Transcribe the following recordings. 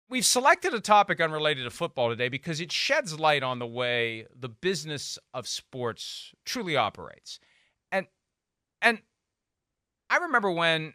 we've selected a topic unrelated to football today because it sheds light on the way the business of sports truly operates. And and I remember when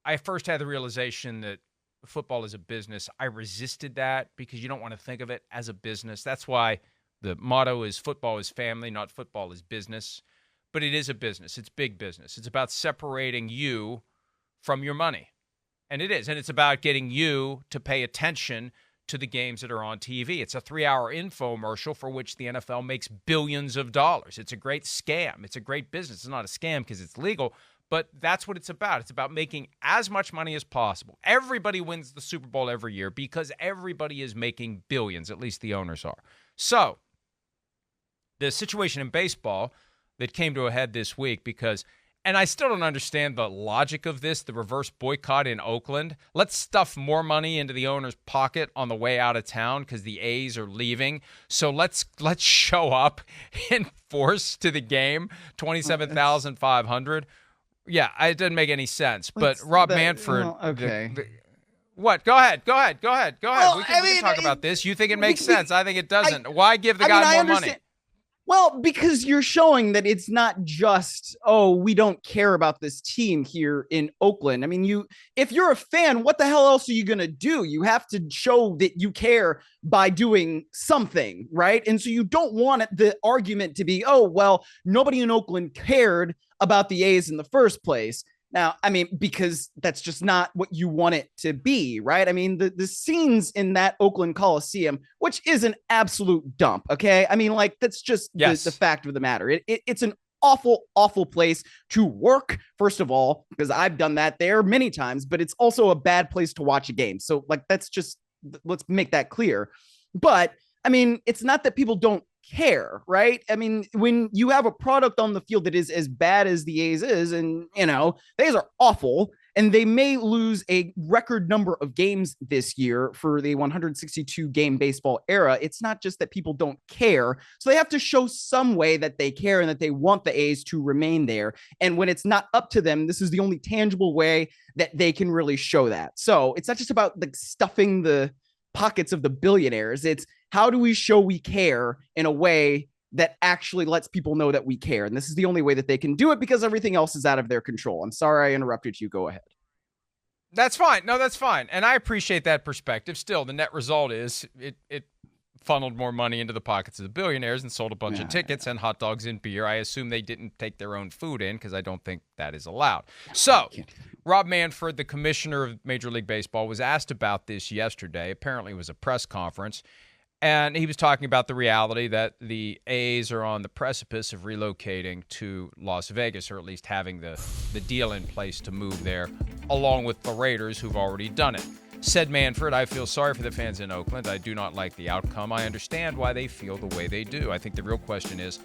I first had the realization that football is a business, I resisted that because you don't want to think of it as a business. That's why the motto is football is family, not football is business. But it is a business. It's big business. It's about separating you from your money. And it is. And it's about getting you to pay attention to the games that are on TV. It's a 3-hour infomercial for which the NFL makes billions of dollars. It's a great scam. It's a great business. It's not a scam because it's legal, but that's what it's about. It's about making as much money as possible. Everybody wins the Super Bowl every year because everybody is making billions, at least the owners are. So the situation in baseball that came to a head this week because – and I still don't understand the logic of this, the reverse boycott in Oakland. Let's stuff more money into the owner's pocket on the way out of town because the A's are leaving. So let's show up in force to the game, 27,500. Yeah, it doesn't make any sense. But Rob Manfred. Well, okay. What? Go ahead. Well, We can talk about this. You think it makes sense. I think it doesn't. Why give the guy more money? Well, because you're showing that it's not just, we don't care about this team here in Oakland. I mean, if you're a fan, what the hell else are you going to do? You have to show that you care by doing something, right? And so you don't want the argument to be, nobody in Oakland cared about the A's in the first place. Now, I mean, because that's just not what you want it to be, right? I mean, the scenes in that Oakland Coliseum, which is an absolute dump, okay? I mean, like, that's just the fact of the matter. It's an awful, awful place to work, first of all, because I've done that there many times, but it's also a bad place to watch a game. So, like, let's make that clear. But, I mean, it's not that people don't care, right? I mean, when you have a product on the field that is as bad as the A's is, and the A's are awful, and they may lose a record number of games this year for the 162 game baseball era. It's not just that people don't care. So they have to show some way that they care and that they want the A's to remain there. And when it's not up to them, this is the only tangible way that they can really show that. So it's not just about like stuffing the pockets of the billionaires. It's how do we show we care in a way that actually lets people know that we care? And this is the only way that they can do it because everything else is out of their control. I'm sorry I interrupted you. Go ahead. That's fine. No, that's fine. And I appreciate that perspective. Still, the net result is it funneled more money into the pockets of the billionaires and sold a bunch of tickets and hot dogs and beer. I assume they didn't take their own food in because I don't think that is allowed. So Rob Manfred, the commissioner of Major League Baseball, was asked about this yesterday. Apparently it was a press conference. And he was talking about the reality that the A's are on the precipice of relocating to Las Vegas, or at least having the deal in place to move there, along with the Raiders, who've already done it. Said Manfred, I feel sorry for the fans in Oakland. I do not like the outcome. I understand why they feel the way they do. I think the real question is,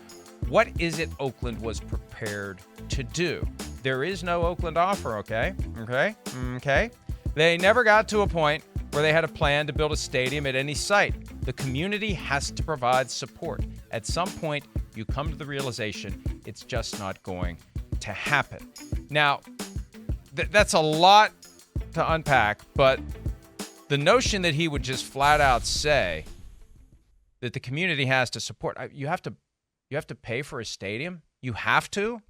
what is it Oakland was prepared to do? There is no Oakland offer, okay? They never got to a point where they had a plan to build a stadium at any site. The community has to provide support. At some point, you come to the realization it's just not going to happen. Now, that's a lot to unpack, but the notion that he would just flat out say that the community has to support, you have to pay for a stadium? You have to?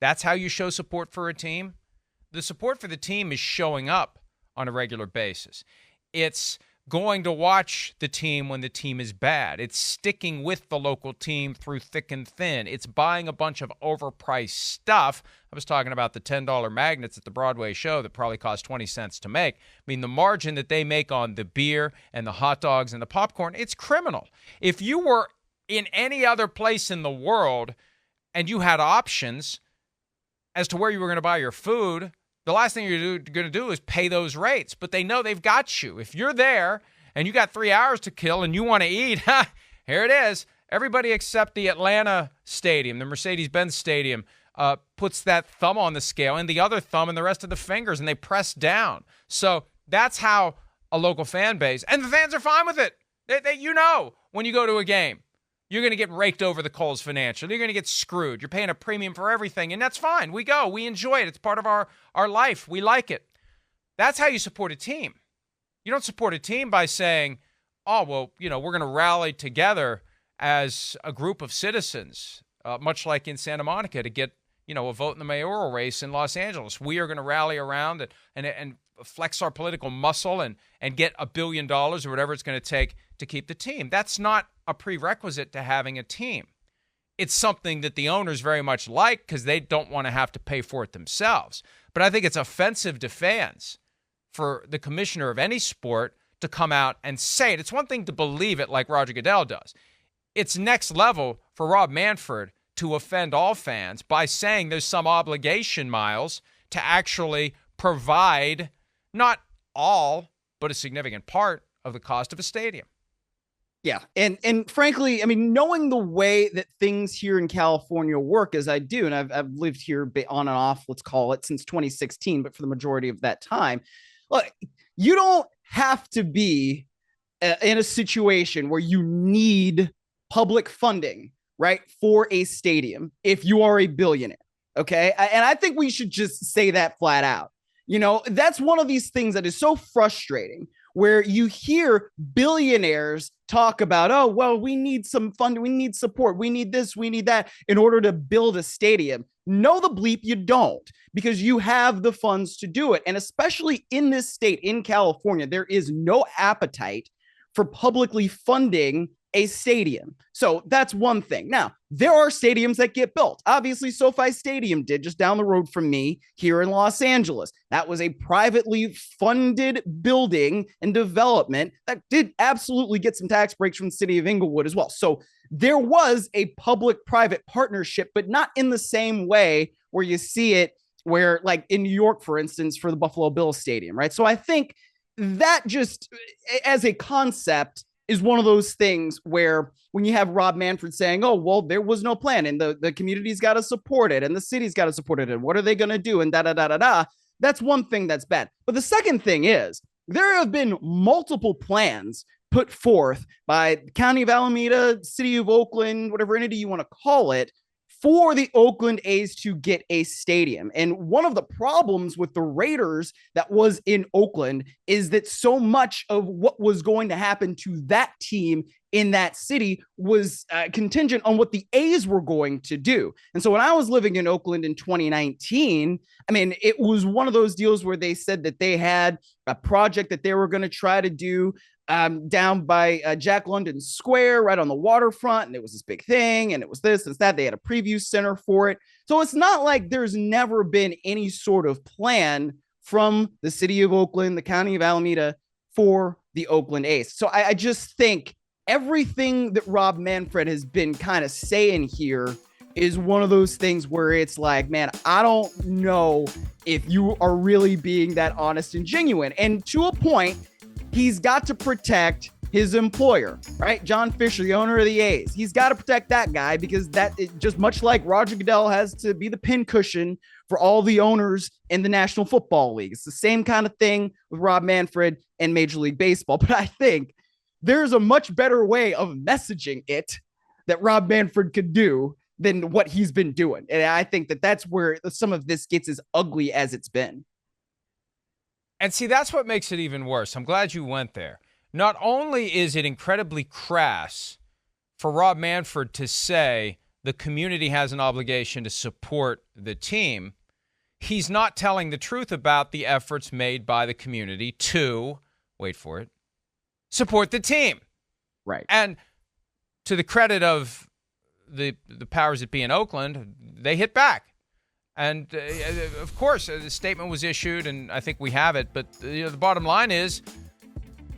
That's how you show support for a team? The support for the team is showing up on a regular basis. It's going to watch the team when the team is bad. It's sticking with the local team through thick and thin. It's buying a bunch of overpriced stuff. I was talking about the $10 magnets at the Broadway show that probably cost 20 cents to make. I mean, the margin that they make on the beer and the hot dogs and the popcorn, it's criminal. If you were in any other place in the world and you had options as to where you were going to buy your food, the last thing you're going to do is pay those rates. But they know they've got you. If you're there and you got 3 hours to kill and you want to eat, here it is. Everybody except the Atlanta stadium, the Mercedes-Benz Stadium, puts that thumb on the scale and the other thumb and the rest of the fingers, and they press down. So that's how a local fan base, and the fans are fine with it. When you go to a game, you're going to get raked over the coals financially. You're going to get screwed. You're paying a premium for everything, and that's fine. We go. We enjoy it. It's part of our life. We like it. That's how you support a team. You don't support a team by saying, oh, well, we're going to rally together as a group of citizens, much like in Santa Monica, to get, a vote in the mayoral race in Los Angeles. We are going to rally around and flex our political muscle and get $1 billion or whatever it's going to take to keep the team. That's not a prerequisite to having a team. It's something that the owners very much like because they don't want to have to pay for it themselves. But I think it's offensive to fans for the commissioner of any sport to come out and say it. It's one thing to believe it like Roger Goodell does. It's next level for Rob Manfred to offend all fans by saying there's some obligation, Myles, to actually provide not all, but a significant part of the cost of a stadium. Yeah. And frankly, I mean, knowing the way that things here in California work as I do, and I've lived here on and off, let's call it, since 2016, but for the majority of that time, look, you don't have to be in a situation where you need public funding, right, for a stadium if you are a billionaire. Okay. And I think we should just say that flat out. That's one of these things that is so frustrating where you hear billionaires talk about, oh, well, we need some funding, we need support, we need this, we need that in order to build a stadium. No, the bleep you don't, because you have the funds to do it. And especially in this state, in California, there is no appetite for publicly funding a stadium. So that's one thing. Now, there are stadiums that get built. Obviously, SoFi Stadium did just down the road from me here in Los Angeles. That was a privately funded building and development that did absolutely get some tax breaks from the city of Inglewood as well. So there was a public-private partnership, but not in the same way where you see it where, like in New York, for instance, for the Buffalo Bills Stadium, right? So I think that just as a concept is one of those things where when you have Rob Manfred saying, oh, well, there was no plan and the community's got to support it and the city's got to support it and what are they going to do and da-da-da-da-da, that's one thing that's bad. But the second thing is there have been multiple plans put forth by the County of Alameda, City of Oakland, whatever entity you want to call it, for the Oakland A's to get a stadium. And one of the problems with the Raiders that was in Oakland is that so much of what was going to happen to that team in that city was contingent on what the A's were going to do. And so when I was living in Oakland in 2019, I mean, it was one of those deals where they said that they had a project that they were going to try to do down by Jack London Square, right on the waterfront. And it was this big thing. And it was this and that. They had a preview center for it. So it's not like there's never been any sort of plan from the city of Oakland, the county of Alameda for the Oakland A's. So I just think everything that Rob Manfred has been kind of saying here is one of those things where it's like, man, I don't know if you are really being that honest and genuine. And to a point, he's got to protect his employer, right? John Fisher, the owner of the A's. He's got to protect that guy because that is just much like Roger Goodell has to be the pincushion for all the owners in the National Football League. It's the same kind of thing with Rob Manfred and Major League Baseball. But I think there's a much better way of messaging it that Rob Manfred could do than what he's been doing. And I think that that's where some of this gets as ugly as it's been. And see, that's what makes it even worse. I'm glad you went there. Not only is it incredibly crass for Rob Manfred to say the community has an obligation to support the team, he's not telling the truth about the efforts made by the community to, wait for it, support the team. Right. And to the credit of the powers that be in Oakland, they hit back. And, of course, the statement was issued, and I think we have it. But the bottom line is,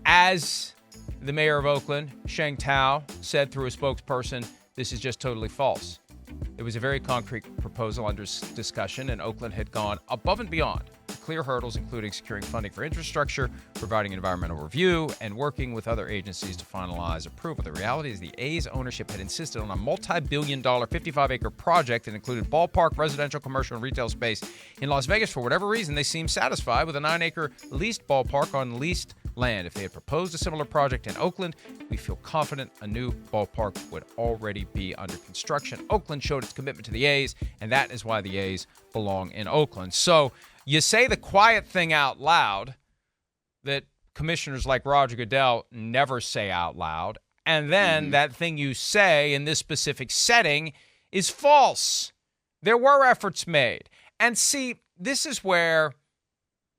as the mayor of Oakland, Sheng Tao, said through a spokesperson, this is just totally false. It was a very concrete proposal under discussion, and Oakland had gone above and beyond clear hurdles, including securing funding for infrastructure, providing environmental review, and working with other agencies to finalize approval. The reality is the A's ownership had insisted on a multi-billion-dollar 55-acre project that included ballpark, residential, commercial, and retail space in Las Vegas. For whatever reason, they seemed satisfied with a 9-acre leased ballpark on leased land. If they had proposed a similar project in Oakland, we feel confident a new ballpark would already be under construction. Oakland showed its commitment to the A's, and that is why the A's belong in Oakland. So you say the quiet thing out loud that commissioners like Roger Goodell never say out loud. And then that thing you say in this specific setting is false. There were efforts made. And see, this is where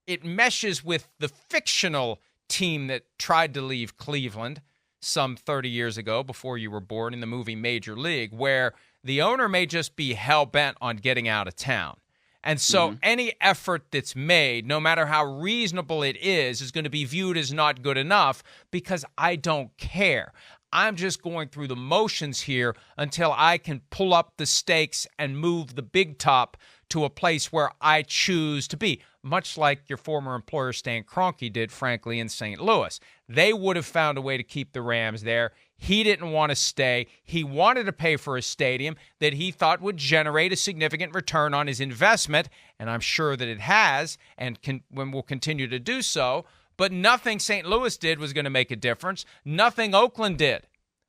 it meshes with the fictional team that tried to leave Cleveland some 30 years ago before you were born in the movie Major League, where the owner may just be hell-bent on getting out of town. And so any effort that's made, no matter how reasonable it is going to be viewed as not good enough because I don't care. I'm just going through the motions here until I can pull up the stakes and move the big top to a place where I choose to be, much like your former employer Stan Kroenke did, frankly, in St. Louis. They would have found a way to keep the Rams there. He didn't want to stay. He wanted to pay for a stadium that he thought would generate a significant return on his investment, and I'm sure that it has and will continue to do so. But nothing St. Louis did was going to make a difference. Nothing Oakland did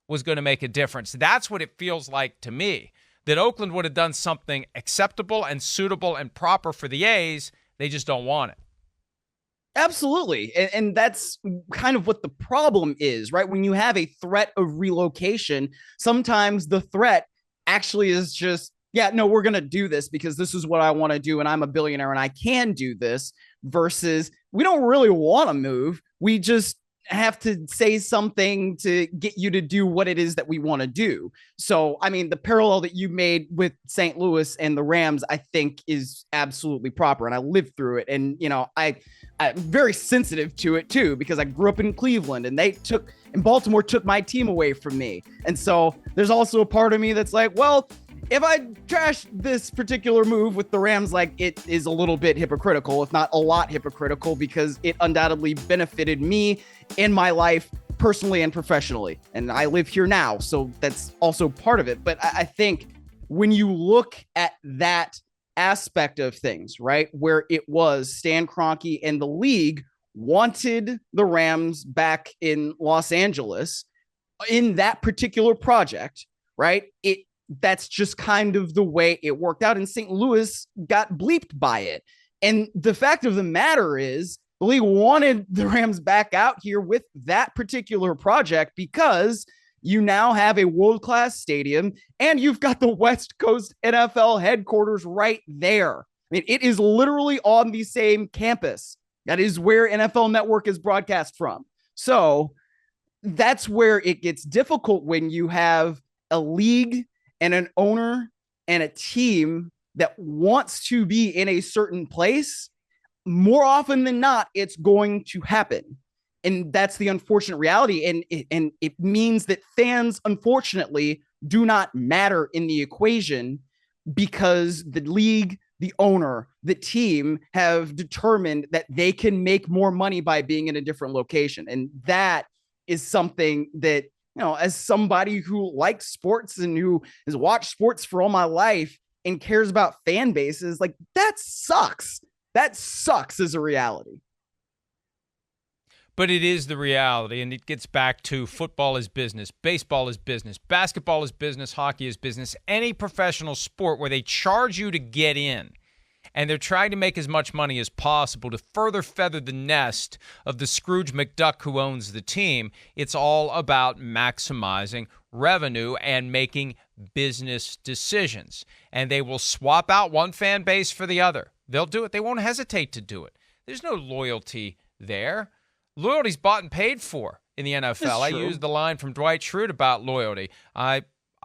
was going to make a difference. That's what it feels like to me, that Oakland would have done something acceptable and suitable and proper for the A's. They just don't want it. Absolutely. And that's kind of what the problem is, right? When you have a threat of relocation, sometimes the threat actually is just, yeah, no, we're going to do this because this is what I want to do and I'm a billionaire and I can do this, versus we don't really want to move. We just have to say something to get you to do what it is that we want to do. So, I mean, the parallel that you made with St. Louis and the Rams, I think is absolutely proper. And I lived through it. And, you know, I'm very sensitive to it too, because I grew up in Cleveland and Baltimore took my team away from me. And so there's also a part of me that's like, well, if I trash this particular move with the Rams, like, it is a little bit hypocritical, if not a lot hypocritical, because it undoubtedly benefited me in my life personally and professionally. And I live here now, so that's also part of it. But I think when you look at that aspect of things, right, where it was Stan Kroenke and the league wanted the Rams back in Los Angeles in that particular project, right, that's just kind of the way it worked out. And St. Louis got bleeped by it. And the fact of the matter is, the league wanted the Rams back out here with that particular project because you now have a world-class stadium and you've got the West Coast NFL headquarters right there. I mean, it is literally on the same campus. That is where NFL Network is broadcast from. So that's where it gets difficult when you have a league and an owner and a team that wants to be in a certain place. More often than not, it's going to happen. And that's the unfortunate reality. And it means that fans, unfortunately, do not matter in the equation because the league, the owner, the team have determined that they can make more money by being in a different location. And that is something that, you know, as somebody who likes sports and who has watched sports for all my life and cares about fan bases, like, that sucks. That sucks as a reality. But it is the reality, and it gets back to football is business, baseball is business, basketball is business, hockey is business, any professional sport where they charge you to get in, and they're trying to make as much money as possible to further feather the nest of the Scrooge McDuck who owns the team. It's all about maximizing revenue and making business decisions. And they will swap out one fan base for the other. They'll do it. They won't hesitate to do it. There's no loyalty there. Loyalty's bought and paid for in the NFL. I used the line from Dwight Schrute about loyalty.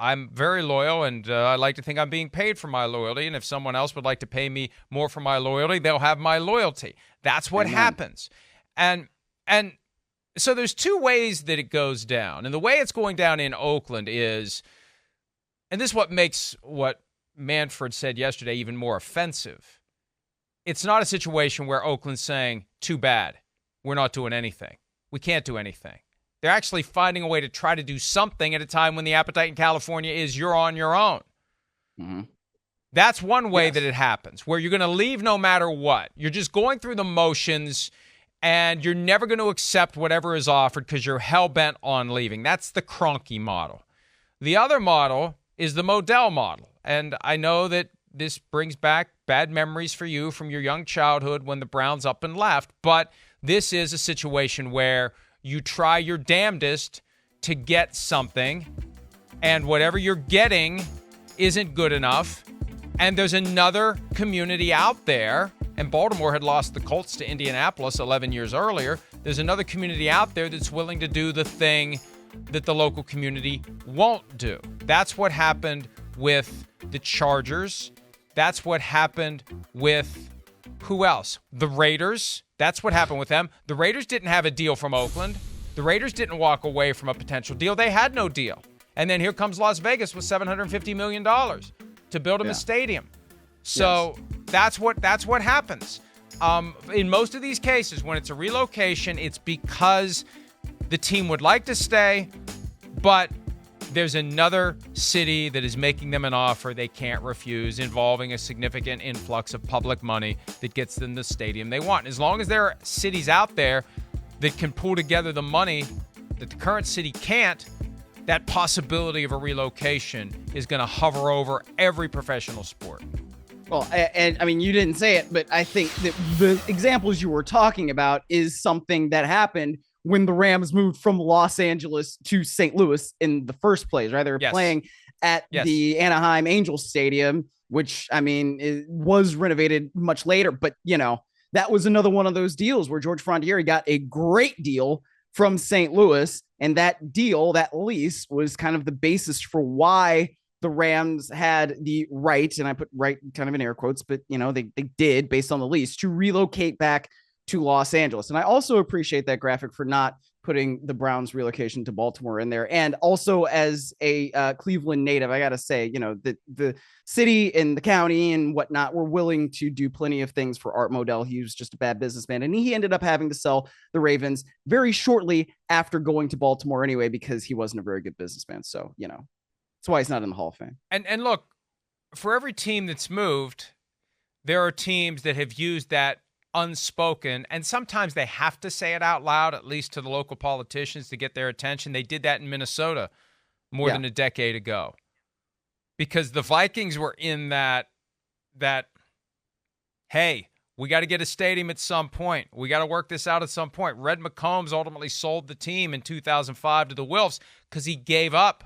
I'm very loyal, and I like to think I'm being paid for my loyalty. And if someone else would like to pay me more for my loyalty, they'll have my loyalty. That's what happens. And so there's two ways that it goes down. And the way it's going down in Oakland is, and this is what makes what Manfred said yesterday even more offensive. It's not a situation where Oakland's saying, too bad, we're not doing anything. We can't do anything. They're actually finding a way to try to do something at a time when the appetite in California is you're on your own. Mm-hmm. That's one way that it happens, where you're going to leave no matter what. You're just going through the motions, and you're never going to accept whatever is offered because you're hell-bent on leaving. That's the Kroenke model. The other model is the Modell model, and I know that this brings back bad memories for you from your young childhood when the Browns up and left, but This is a situation where you try your damnedest to get something, and whatever you're getting isn't good enough. And there's another community out there, and Baltimore had lost the Colts to Indianapolis 11 years earlier. There's another community out there that's willing to do the thing that the local community won't do. That's what happened with the Chargers. That's what happened with who else? The Raiders. That's what happened with them. The Raiders didn't have a deal from Oakland. The Raiders didn't walk away from a potential deal. They had no deal. And then here comes Las Vegas with $750 million to build them a stadium. So that's what happens. In most of these cases, when it's a relocation, it's because the team would like to stay, but there's another city that is making them an offer they can't refuse, involving a significant influx of public money that gets them the stadium they want. As long as there are cities out there that can pull together the money that the current city can't, that possibility of a relocation is going to hover over every professional sport. Well, and I mean, you didn't say it, but I think that the examples you were talking about is something that happened when the Rams moved from Los Angeles to St. Louis in the first place, right? They were playing at the Anaheim Angels Stadium, which, I mean, it was renovated much later. But, you know, that was another one of those deals where George Frontiere got a great deal from St. Louis. And that deal, that lease, was kind of the basis for why the Rams had the right, and I put right kind of in air quotes, but, you know, they did, based on the lease, to relocate back to Los Angeles. And I also appreciate that graphic for not putting the Browns relocation to Baltimore in there. And also, as a Cleveland native, I got to say, you know, the city and the county and whatnot were willing to do plenty of things for Art Modell. He was just a bad businessman, and he ended up having to sell the Ravens very shortly after going to Baltimore anyway, because he wasn't a very good businessman. So, you know, that's why he's not in the Hall of Fame. And look, for every team that's moved, there are teams that have used that unspoken, and sometimes they have to say it out loud, at least to the local politicians, to get their attention. They did that in Minnesota more than a decade ago, because the Vikings were in that hey, we got to get a stadium at some point. We got to work this out at some point. Red McCombs ultimately sold the team in 2005 to the Wilfs because he gave up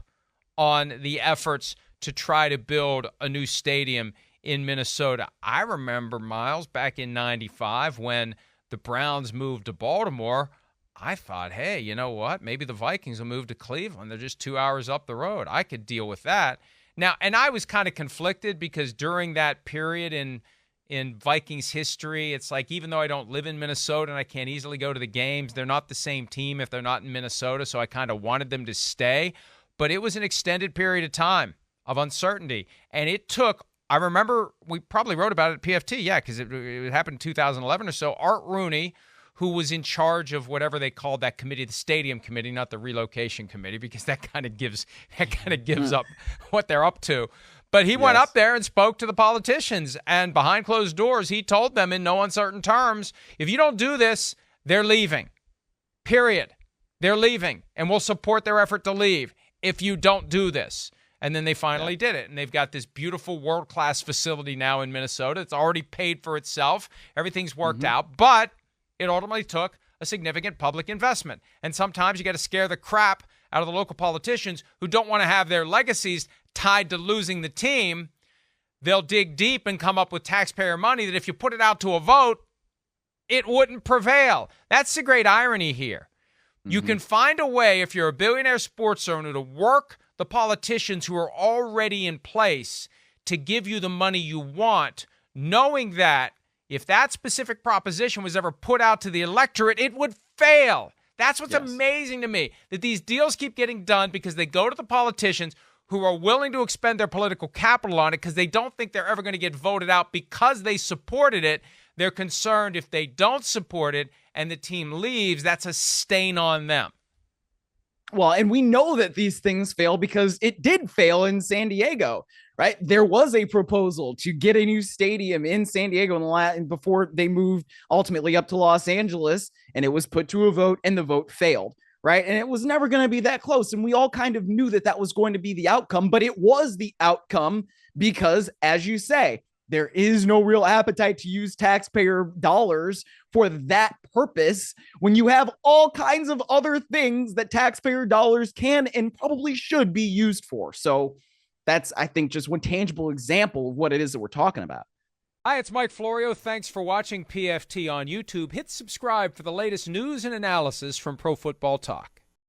on the efforts to try to build a new stadium in Minnesota. I remember, Myles, back in 95 when the Browns moved to Baltimore, I thought, hey, you know what? Maybe the Vikings will move to Cleveland. They're just 2 hours up the road. I could deal with that. Now, and I was kind of conflicted because during that period in Vikings history, it's like, even though I don't live in Minnesota and I can't easily go to the games, they're not the same team if they're not in Minnesota, so I kind of wanted them to stay. But it was an extended period of time of uncertainty, and it took, I remember we probably wrote about it at PFT, because it happened in 2011 or so. Art Rooney, who was in charge of whatever they called that committee, the stadium committee, not the relocation committee, because that kind of gives up what they're up to. But he went up there and spoke to the politicians, and behind closed doors, he told them in no uncertain terms, if you don't do this, they're leaving. Period. They're leaving, and we'll support their effort to leave if you don't do this. And then they finally did it. And they've got this beautiful world-class facility now in Minnesota. It's already paid for itself. Everything's worked out. But it ultimately took a significant public investment. And sometimes you got to scare the crap out of the local politicians who don't want to have their legacies tied to losing the team. They'll dig deep and come up with taxpayer money that if you put it out to a vote, it wouldn't prevail. That's the great irony here. You can find a way, if you're a billionaire sports owner, to work the politicians who are already in place to give you the money you want, knowing that if that specific proposition was ever put out to the electorate, it would fail. That's what's amazing to me, that these deals keep getting done because they go to the politicians who are willing to expend their political capital on it because they don't think they're ever going to get voted out because they supported it. They're concerned if they don't support it and the team leaves, that's a stain on them. Well, and we know that these things fail because it did fail in San Diego, right? There was a proposal to get a new stadium in San Diego before they moved ultimately up to Los Angeles, and it was put to a vote, and the vote failed, right? And it was never going to be that close, and we all kind of knew that that was going to be the outcome, but it was the outcome because, as you say, there is no real appetite to use taxpayer dollars for that purpose when you have all kinds of other things that taxpayer dollars can and probably should be used for. So that's, I think, just one tangible example of what it is that we're talking about. Hi, it's Mike Florio. Thanks for watching PFT on YouTube. Hit subscribe for the latest news and analysis from Pro Football Talk.